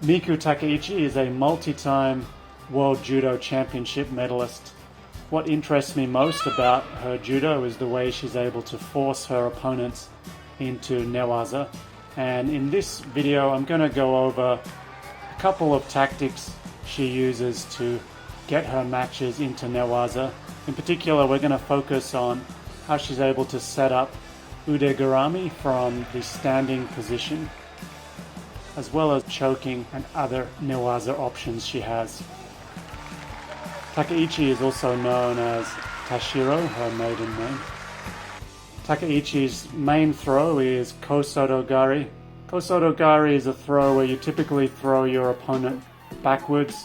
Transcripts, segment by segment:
Miku Takaichi is a multi-time World Judo Championship medalist. What interests me most about her judo is the way she's able to force her opponents into newaza. And in this video, I'm going to go over a couple of tactics she uses to get her matches into newaza. In particular, we're going to focus on how she's able to set up Ude Garami from the standing position, as well as choking and other newaza options she has. Takaichi is also known as Tashiro, her maiden name. Takaichi's main throw is kosotogari. Kosotogari is a throw where you typically throw your opponent backwards.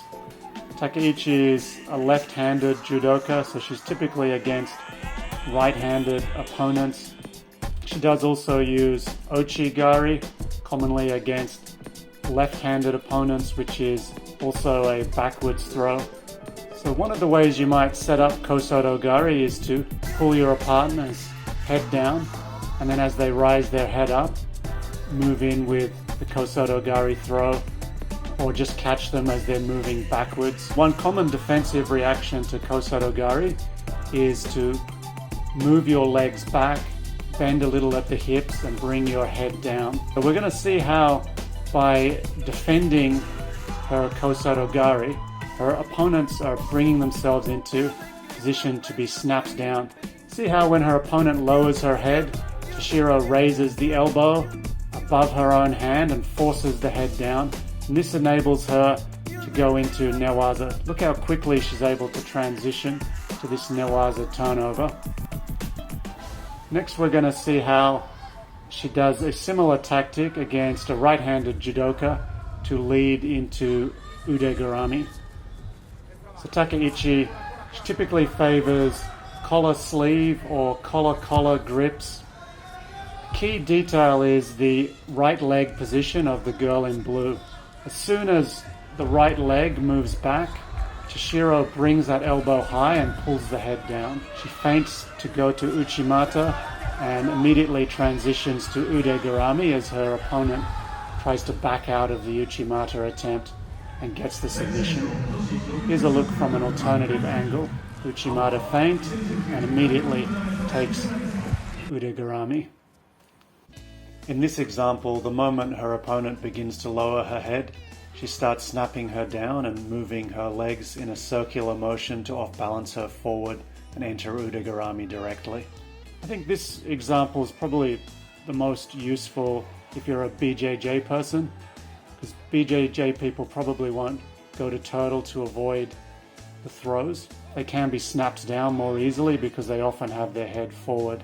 Takaichi is a left-handed judoka, so she's typically against right-handed opponents. She does also use juji-gatame, commonly against left-handed opponents, which is also a backwards throw. So one of the ways you might set up kosotogari is to pull your partner's head down, and then as they rise their head up, move in with the kosotogari throw, or just catch them as they're moving backwards. One common defensive reaction to kosotogari is to move your legs back, bend a little at the hips, and bring your head down. So we're going to see how, by defending her kosotogari, her opponents are bringing themselves into position to be snapped down. See how when her opponent lowers her head, Tashiro raises the elbow above her own hand and forces the head down. And this enables her to go into newaza. Look how quickly she's able to transition to this newaza turnover. Next, we're going to see how she does a similar tactic against a right-handed judoka to lead into Ude Garami. So Takaichi, she typically favors collar sleeve or collar grips. Key detail is the right leg position of the girl in blue. As soon as the right leg moves back, Tashiro brings that elbow high and pulls the head down. She feints to go to uchimata and immediately transitions to Ude Garami as her opponent tries to back out of the uchimata attempt and gets the submission. Here's a look from an alternative angle. Uchimata feint and immediately takes Ude Garami. In this example, the moment her opponent begins to lower her head, she starts snapping her down and moving her legs in a circular motion to off-balance her forward and enter Ude Garami directly. I think this example is probably the most useful if you're a BJJ person, because BJJ people probably won't go to turtle to avoid the throws. They can be snapped down more easily because they often have their head forward.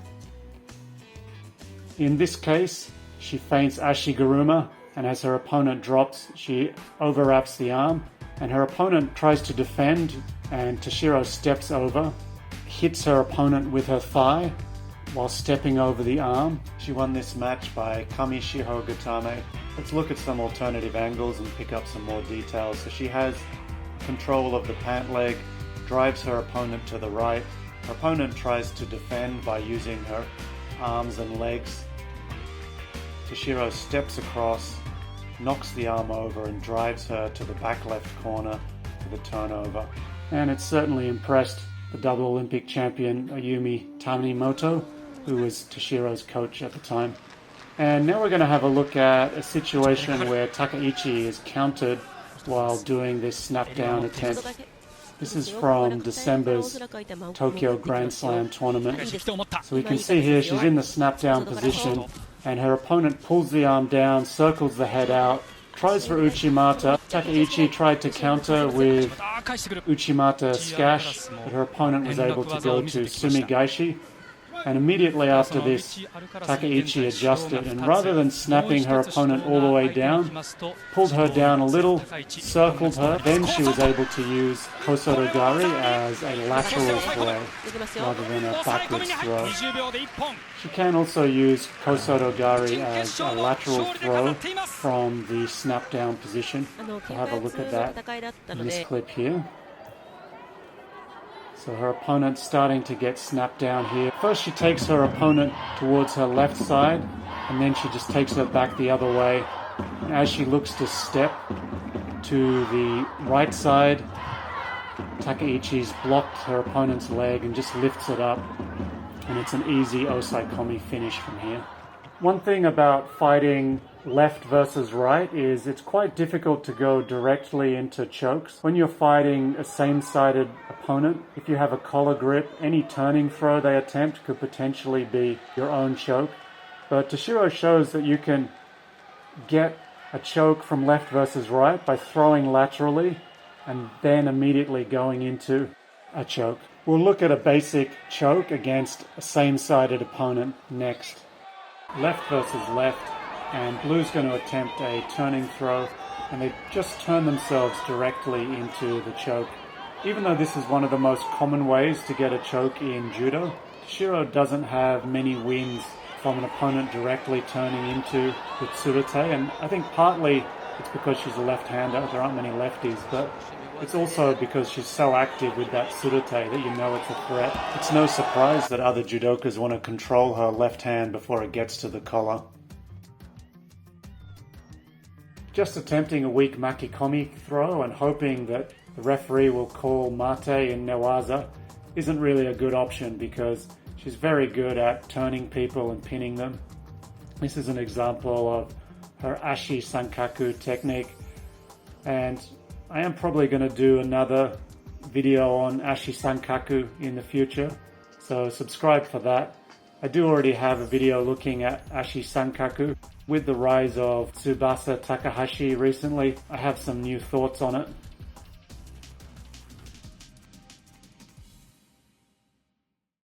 In this case, she feints ashi-garuma, and as her opponent drops, she overwraps the arm, and her opponent tries to defend, and Tashiro steps over, hits her opponent with her thigh while stepping over the arm. She won this match by juji-gatame. Let's look at some alternative angles and pick up some more details. So she has control of the pant leg, drives her opponent to the right. Her opponent tries to defend by using her arms and legs. Tashiro steps across, knocks the arm over and drives her to the back left corner for the turnover. And it certainly impressed the double Olympic champion Ayumi Tanimoto, who was Tashiro's coach at the time. And now we're going to have a look at a situation where Takaichi is countered while doing this snap-down attempt. This is from December's Tokyo Grand Slam tournament. So we can see here she's in the snap-down position, and her opponent pulls the arm down, circles the head out, tries for uchimata. Takaichi tried to counter with uchimata skash, but her opponent was able to go to sumigaishi. And immediately after this, Takaichi adjusted, and rather than snapping her opponent all the way down, pulled her down a little, circled her. Then she was able to use kosotogari as a lateral throw rather than a backwards throw. She can also use kosotogari as a lateral throw from the snap down position. We'll have a look at that in this clip here. So her opponent's starting to get snapped down here. First she takes her opponent towards her left side, and then she just takes her back the other way. And as she looks to step, to the right side. Takaichi's blocked her opponent's leg and just lifts it up, and it's an easy osaikomi finish from here. One thing about fighting left versus right is it's quite difficult to go directly into chokes. When you're fighting a same-sided opponent, if you have a collar grip, any turning throw they attempt could potentially be your own choke. But Tashiro shows that you can get a choke from left versus right by throwing laterally and then immediately going into a choke. We'll look at a basic choke against a same-sided opponent next. Left versus left, and blue's going to attempt a turning throw, and they just turn themselves directly into the choke. Even though this is one of the most common ways to get a choke in judo, Tashiro doesn't have many wins from an opponent directly turning into the tsurute, and I think partly it's because she's a left-hander. There aren't many lefties, but it's also because she's so active with that tsurute that you know it's a threat. It's no surprise that other judokas want to control her left hand before it gets to the collar. Just attempting a weak makikomi throw and hoping that the referee will call mate in newaza isn't really a good option because she's very good at turning people and pinning them. This is an example of her ashi-sankaku technique, and I am probably going to do another video on ashi-sankaku in the future, so subscribe for that. I do already have a video looking at ashi-sankaku. With the rise of Tsubasa Takahashi recently, I have some new thoughts on it.